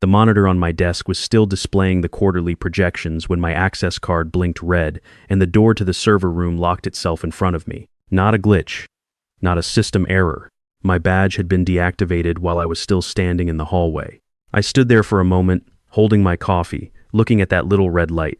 The monitor on my desk was still displaying the quarterly projections when my access card blinked red and the door to the server room locked itself in front of me. Not a glitch. Not a system error. My badge had been deactivated while I was still standing in the hallway. I stood there for a moment, holding my coffee, looking at that little red light.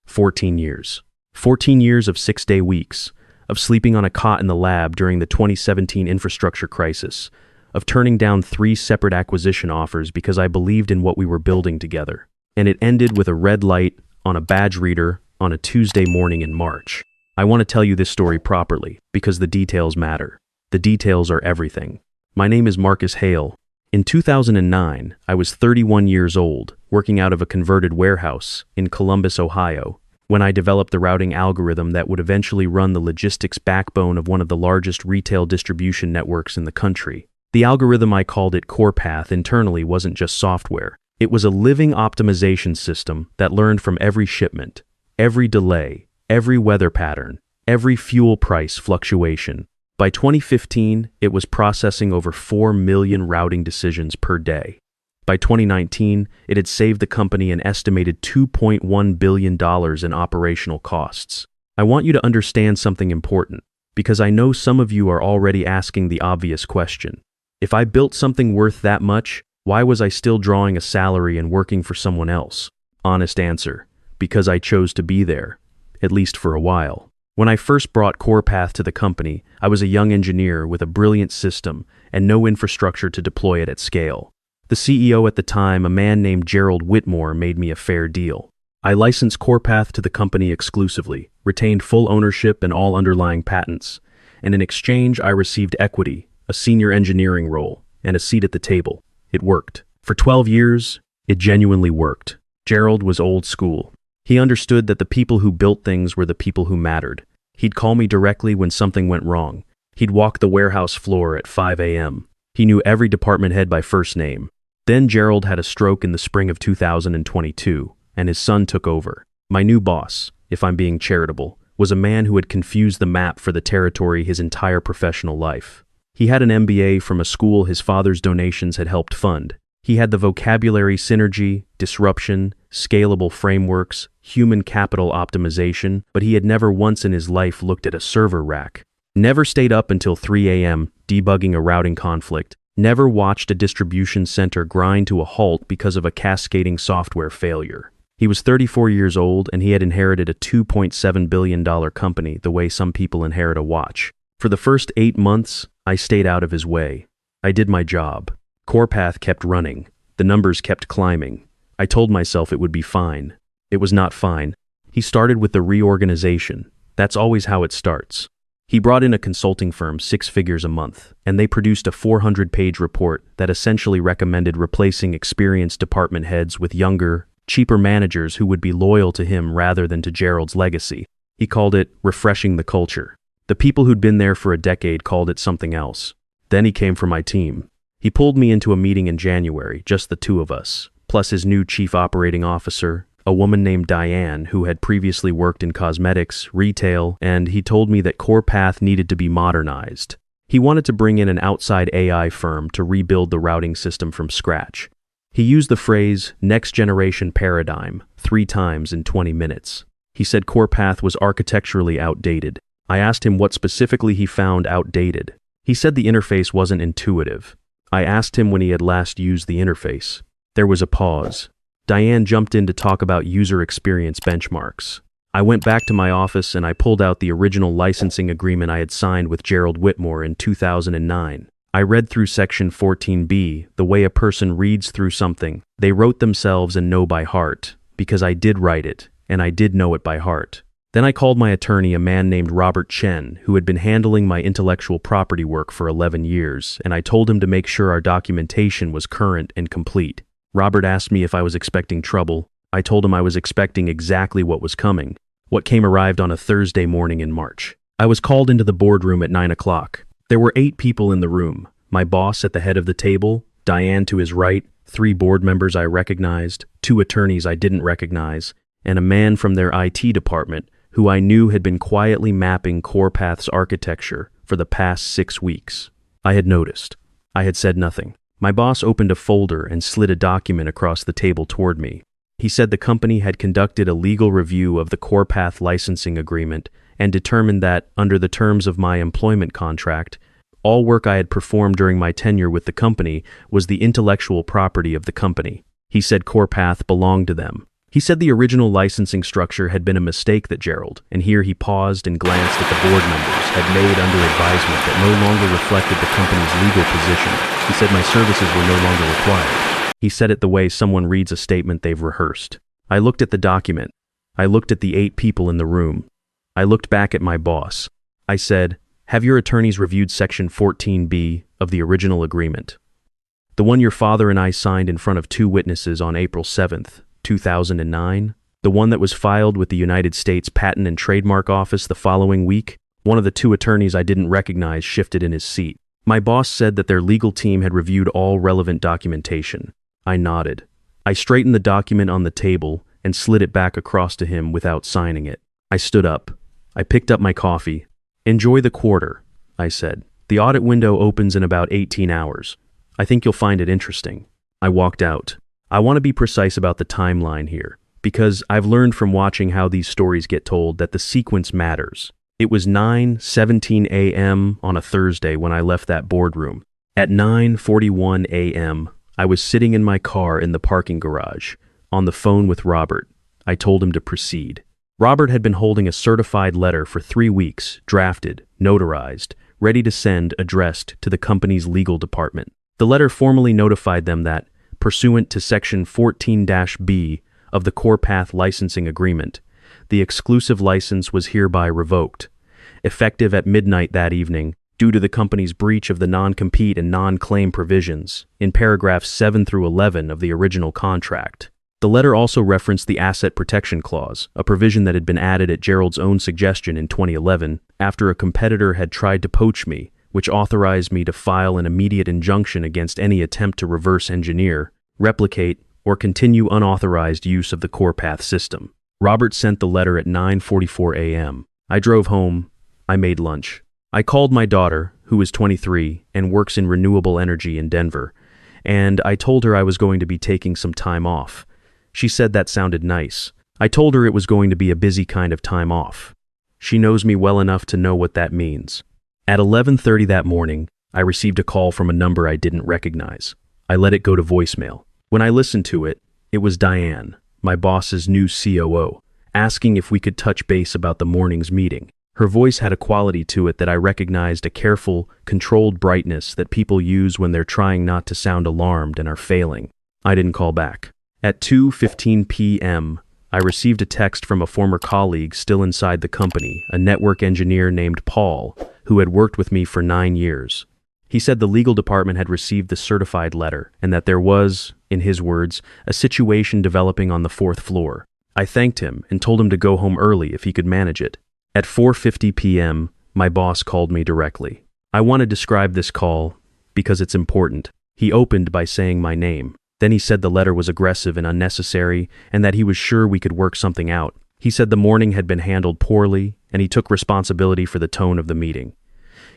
14 years. 14 years of 6-day weeks, of sleeping on a cot in the lab during the 2017 infrastructure crisis, of turning down 3 separate acquisition offers because I believed in what we were building together. And it ended with a red light on a badge reader on a Tuesday morning in March. I want to tell you this story properly because the details matter. The details are everything. My name is Marcus Hale. In 2009, I was 31 years old, working out of a converted warehouse in Columbus, Ohio, when I developed the routing algorithm that would eventually run the logistics backbone of one of the largest retail distribution networks in the country. The algorithm, I called it CorePath internally, wasn't just software. It was a living optimization system that learned from every shipment, every delay, every weather pattern, every fuel price fluctuation. By 2015, it was processing over 4 million routing decisions per day. By 2019, it had saved the company an estimated $2.1 billion in operational costs. I want you to understand something important, because I know some of you are already asking the obvious question. If I built something worth that much, why was I still drawing a salary and working for someone else? Honest answer, because I chose to be there, at least for a while. When I first brought CorePath to the company, I was a young engineer with a brilliant system and no infrastructure to deploy it at scale. The CEO at the time, a man named Gerald Whitmore, made me a fair deal. I licensed CorePath to the company exclusively, retained full ownership and all underlying patents, and in exchange I received equity, a senior engineering role, and a seat at the table. It worked. For 12 years, it genuinely worked. Gerald was old school. He understood that the people who built things were the people who mattered. He'd call me directly when something went wrong. He'd walk the warehouse floor at 5 a.m. He knew every department head by first name. Then Gerald had a stroke in the spring of 2022, and his son took over. My new boss, if I'm being charitable, was a man who had confused the map for the territory his entire professional life. He had an MBA from a school his father's donations had helped fund. He had the vocabulary synergy, disruption, scalable frameworks, human capital optimization, but he had never once in his life looked at a server rack. Never stayed up until 3 a.m. debugging a routing conflict. Never watched a distribution center grind to a halt because of a cascading software failure. He was 34 years old and he had inherited a $2.7 billion company the way some people inherit a watch. For the first 8 months, I stayed out of his way. I did my job. CorePath kept running. The numbers kept climbing. I told myself it would be fine. It was not fine. He started with the reorganization. That's always how it starts. He brought in a consulting firm, 6 figures a month, and they produced a 400-page report that essentially recommended replacing experienced department heads with younger, cheaper managers who would be loyal to him rather than to Gerald's legacy. He called it refreshing the culture. The people who'd been there for a decade called it something else. Then he came for my team. He pulled me into a meeting in January, just the 2 of us, plus his new chief operating officer, a woman named Diane who had previously worked in cosmetics, retail, and he told me that CorePath needed to be modernized. He wanted to bring in an outside AI firm to rebuild the routing system from scratch. He used the phrase next generation paradigm 3 times in 20 minutes. He said CorePath was architecturally outdated. I asked him what specifically he found outdated. He said the interface wasn't intuitive. I asked him when he had last used the interface. There was a pause. Diane jumped in to talk about user experience benchmarks. I went back to my office and I pulled out the original licensing agreement I had signed with Gerald Whitmore in 2009. I read through section 14B, the way a person reads through something they wrote themselves and know by heart, because I did write it, and I did know it by heart. Then I called my attorney, a man named Robert Chen, who had been handling my intellectual property work for 11 years, and I told him to make sure our documentation was current and complete. Robert asked me if I was expecting trouble. I told him I was expecting exactly what was coming. What came arrived on a Thursday morning in March. I was called into the boardroom at 9 o'clock. There were 8 people in the room. My boss at the head of the table, Diane to his right, 3 board members I recognized, 2 attorneys I didn't recognize, and a man from their IT department who I knew had been quietly mapping CorePath's architecture for the past 6 weeks. I had noticed. I had said nothing. My boss opened a folder and slid a document across the table toward me. He said the company had conducted a legal review of the CorePath licensing agreement and determined that, under the terms of my employment contract, all work I had performed during my tenure with the company was the intellectual property of the company. He said CorePath belonged to them. He said the original licensing structure had been a mistake that Gerald, and here he paused and glanced at the board members, had made under advisement that no longer reflected the company's legal position. He said my services were no longer required. He said it the way someone reads a statement they've rehearsed. I looked at the document. I looked at the 8 people in the room. I looked back at my boss. I said, "Have your attorneys reviewed Section 14B of the original agreement? The one your father and I signed in front of 2 witnesses on April 7th, 2009? The one that was filed with the United States Patent and Trademark Office the following week?" One of the 2 attorneys I didn't recognize shifted in his seat. My boss said that their legal team had reviewed all relevant documentation. I nodded. I straightened the document on the table and slid it back across to him without signing it. I stood up. I picked up my coffee. "Enjoy the quarter," I said. "The audit window opens in about 18 hours. I think you'll find it interesting." I walked out. I want to be precise about the timeline here, because I've learned from watching how these stories get told that the sequence matters. It was 9:17 a.m. on a Thursday when I left that boardroom. At 9:41 a.m., I was sitting in my car in the parking garage, on the phone with Robert. I told him to proceed. Robert had been holding a certified letter for 3 weeks, drafted, notarized, ready to send, addressed to the company's legal department. The letter formally notified them that, pursuant to Section 14-B of the CorePath licensing agreement, the exclusive license was hereby revoked, effective at midnight that evening, due to the company's breach of the non-compete and non-claim provisions in paragraphs 7 through 11 of the original contract. The letter also referenced the Asset Protection Clause, a provision that had been added at Gerald's own suggestion in 2011 after a competitor had tried to poach me, which authorized me to file an immediate injunction against any attempt to reverse engineer, replicate, or continue unauthorized use of the CorePath system. Robert sent the letter at 9:44 a.m. I drove home. I made lunch. I called my daughter, who is 23 and works in renewable energy in Denver, and I told her I was going to be taking some time off. She said that sounded nice. I told her it was going to be a busy kind of time off. She knows me well enough to know what that means. At 11:30 that morning, I received a call from a number I didn't recognize. I let it go to voicemail. When I listened to it, it was Diane, my boss's new COO, asking if we could touch base about the morning's meeting. Her voice had a quality to it that I recognized, a careful, controlled brightness that people use when they're trying not to sound alarmed and are failing. I didn't call back. At 2:15 p.m., I received a text from a former colleague still inside the company, a network engineer named Paul, who had worked with me for 9 years. He said the legal department had received the certified letter and that there was, in his words, a situation developing on the 4th floor. I thanked him and told him to go home early if he could manage it. At 4:50 p.m., my boss called me directly. I want to describe this call because it's important. He opened by saying my name. Then he said the letter was aggressive and unnecessary and that he was sure we could work something out. He said the morning had been handled poorly and he took responsibility for the tone of the meeting.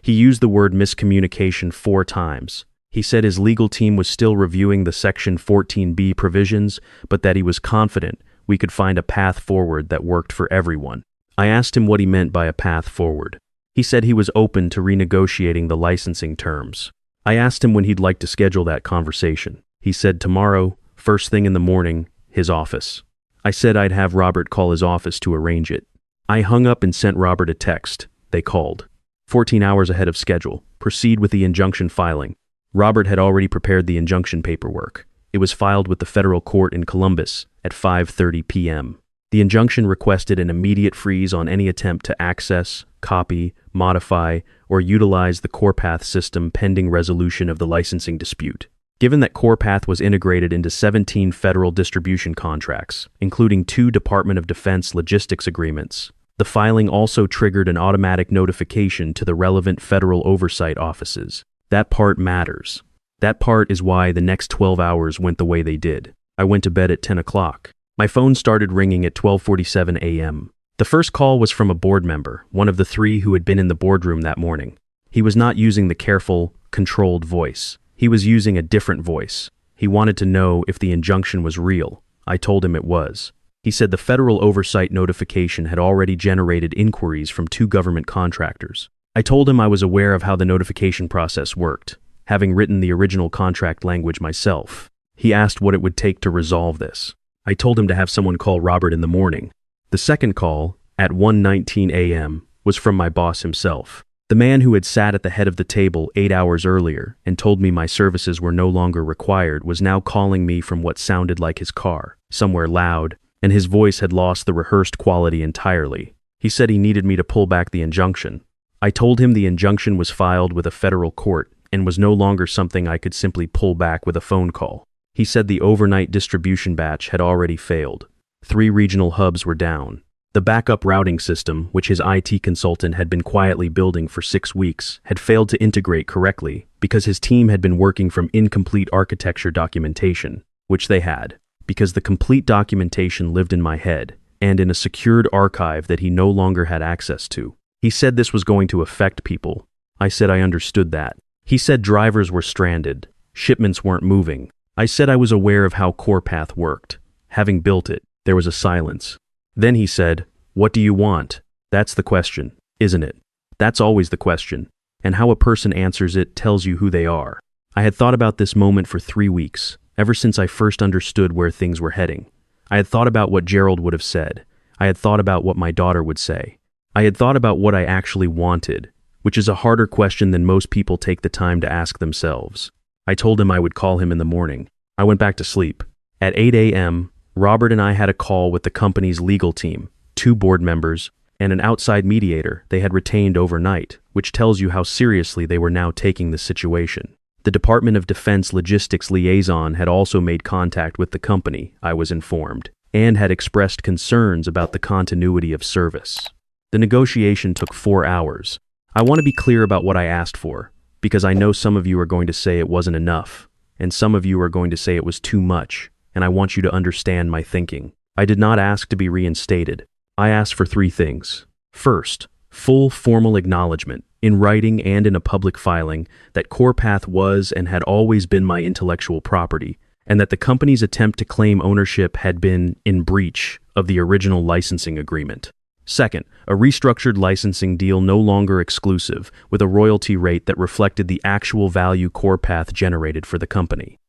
He used the word miscommunication 4 times. He said his legal team was still reviewing the Section 14B provisions, but that he was confident we could find a path forward that worked for everyone. I asked him what he meant by a path forward. He said he was open to renegotiating the licensing terms. I asked him when he'd like to schedule that conversation. He said tomorrow, first thing in the morning, his office. I said I'd have Robert call his office to arrange it. I hung up and sent Robert a text. They called. 14 hours ahead of schedule. Proceed with the injunction filing. Robert had already prepared the injunction paperwork. It was filed with the federal court in Columbus at 5:30 p.m. The injunction requested an immediate freeze on any attempt to access, copy, modify, or utilize the CorePath system pending resolution of the licensing dispute. Given that CorePath was integrated into 17 federal distribution contracts, including 2 Department of Defense logistics agreements, the filing also triggered an automatic notification to the relevant federal oversight offices. That part matters. That part is why the next 12 hours went the way they did. I went to bed at 10 o'clock. My phone started ringing at 12:47 a.m. The first call was from a board member, one of the 3 who had been in the boardroom that morning. He was not using the careful, controlled voice. He was using a different voice. He wanted to know if the injunction was real. I told him it was. He said the federal oversight notification had already generated inquiries from 2 government contractors. I told him I was aware of how the notification process worked, having written the original contract language myself. He asked what it would take to resolve this. I told him to have someone call Robert in the morning. The second call, at 1:19 a.m., was from my boss himself. The man who had sat at the head of the table 8 hours earlier and told me my services were no longer required was now calling me from what sounded like his car, somewhere loud, and his voice had lost the rehearsed quality entirely. He said he needed me to pull back the injunction. I told him the injunction was filed with a federal court and was no longer something I could simply pull back with a phone call. He said the overnight distribution batch had already failed. 3 regional hubs were down. The backup routing system, which his IT consultant had been quietly building for 6 weeks, had failed to integrate correctly because his team had been working from incomplete architecture documentation, which they had, because the complete documentation lived in my head and in a secured archive that he no longer had access to. He said this was going to affect people. I said I understood that. He said drivers were stranded, shipments weren't moving. I said I was aware of how CorePath worked. Having built it, there was a silence. Then he said, "What do you want?" That's the question, isn't it? That's always the question. And how a person answers it tells you who they are. I had thought about this moment for 3 weeks, ever since I first understood where things were heading. I had thought about what Gerald would have said. I had thought about what my daughter would say. I had thought about what I actually wanted, which is a harder question than most people take the time to ask themselves. I told him I would call him in the morning. I went back to sleep. At 8 a.m., Robert and I had a call with the company's legal team, 2 board members, and an outside mediator they had retained overnight, which tells you how seriously they were now taking the situation. The Department of Defense logistics liaison had also made contact with the company, I was informed, and had expressed concerns about the continuity of service. The negotiation took 4 hours. I want to be clear about what I asked for, because I know some of you are going to say it wasn't enough, and some of you are going to say it was too much, and I want you to understand my thinking. I did not ask to be reinstated. I asked for 3 things. First, full formal acknowledgement, in writing and in a public filing, that CorePath was and had always been my intellectual property, and that the company's attempt to claim ownership had been in breach of the original licensing agreement. Second, a restructured licensing deal no longer exclusive, with a royalty rate that reflected the actual value CorePath generated for the company.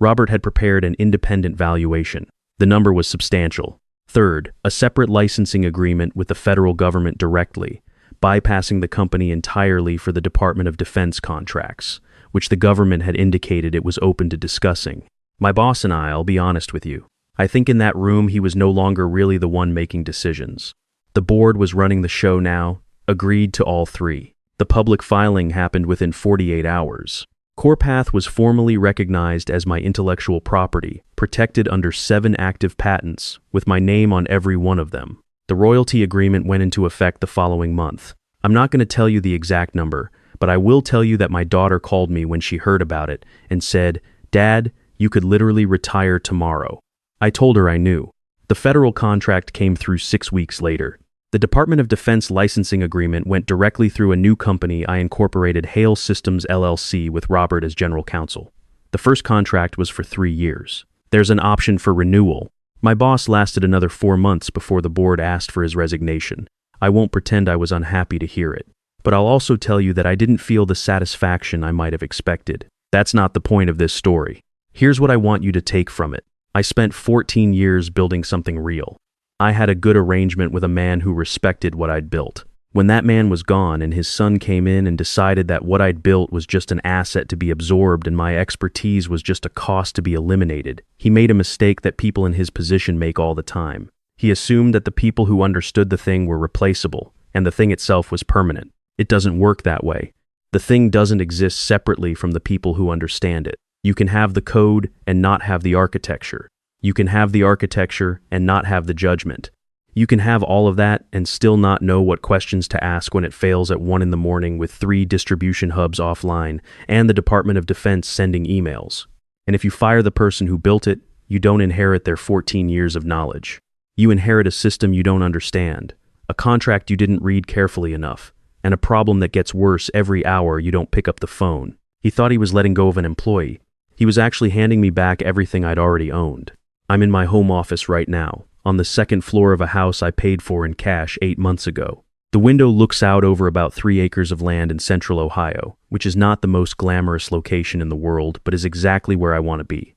Robert had prepared an independent valuation. The number was substantial. Third, a separate licensing agreement with the federal government directly, bypassing the company entirely for the Department of Defense contracts, which the government had indicated it was open to discussing. My boss and I'll be honest with you. I think in that room he was no longer really the one making decisions. The board was running the show now, agreed to all 3. The public filing happened within 48 hours. CorePath was formally recognized as my intellectual property, protected under 7 active patents, with my name on every one of them. The royalty agreement went into effect the following month. I'm not going to tell you the exact number, but I will tell you that my daughter called me when she heard about it and said, "Dad, you could literally retire tomorrow." I told her I knew. The federal contract came through 6 weeks later. The Department of Defense licensing agreement went directly through a new company I incorporated, Hale Systems LLC, with Robert as general counsel. The first contract was for 3 years. There's an option for renewal. My boss lasted another 4 months before the board asked for his resignation. I won't pretend I was unhappy to hear it. But I'll also tell you that I didn't feel the satisfaction I might have expected. That's not the point of this story. Here's what I want you to take from it. I spent 14 years building something real. I had a good arrangement with a man who respected what I'd built. When that man was gone and his son came in and decided that what I'd built was just an asset to be absorbed and my expertise was just a cost to be eliminated, he made a mistake that people in his position make all the time. He assumed that the people who understood the thing were replaceable, and the thing itself was permanent. It doesn't work that way. The thing doesn't exist separately from the people who understand it. You can have the code and not have the architecture. You can have the architecture and not have the judgment. You can have all of that and still not know what questions to ask when it fails at 1 a.m. with 3 distribution hubs offline and the Department of Defense sending emails. And if you fire the person who built it, you don't inherit their 14 years of knowledge. You inherit a system you don't understand, a contract you didn't read carefully enough, and a problem that gets worse every hour you don't pick up the phone. He thought he was letting go of an employee. He was actually handing me back everything I'd already owned. I'm in my home office right now, on the second floor of a house I paid for in cash 8 months ago. The window looks out over about 3 acres of land in central Ohio, which is not the most glamorous location in the world, but is exactly where I want to be.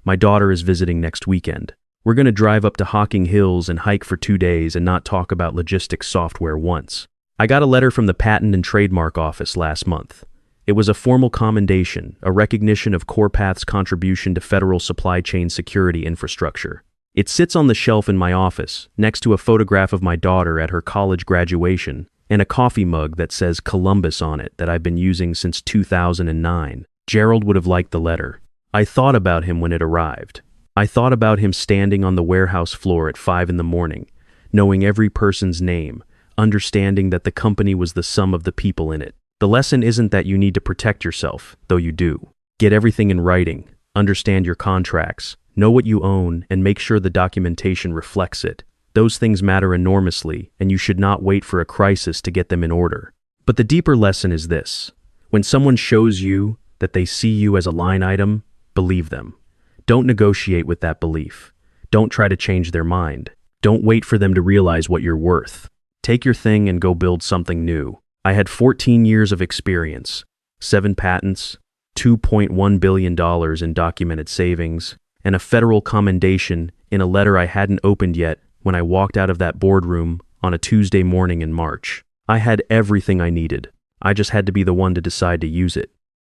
My daughter is visiting next weekend. We're going to drive up to Hocking Hills and hike for 2 days and not talk about logistics software once. I got a letter from the Patent and Trademark Office last month. It was a formal commendation, a recognition of CorePath's contribution to federal supply chain security infrastructure. It sits on the shelf in my office, next to a photograph of my daughter at her college graduation, and a coffee mug that says Columbus on it that I've been using since 2009. Gerald would have liked the letter. I thought about him when it arrived. I thought about him standing on the warehouse floor at 5 in the morning, knowing every person's name, understanding that the company was the sum of the people in it. The lesson isn't that you need to protect yourself, though you do. Get everything in writing, understand your contracts, know what you own, and make sure the documentation reflects it. Those things matter enormously, and you should not wait for a crisis to get them in order. But the deeper lesson is this. When someone shows you that they see you as a line item, believe them. Don't negotiate with that belief. Don't try to change their mind. Don't wait for them to realize what you're worth. Take your thing and go build something new. I had 14 years of experience, 7 patents, $2.1 billion in documented savings, and a federal commendation in a letter I hadn't opened yet when I walked out of that boardroom on a Tuesday morning in March. I had everything I needed. I just had to be the one to decide to use it.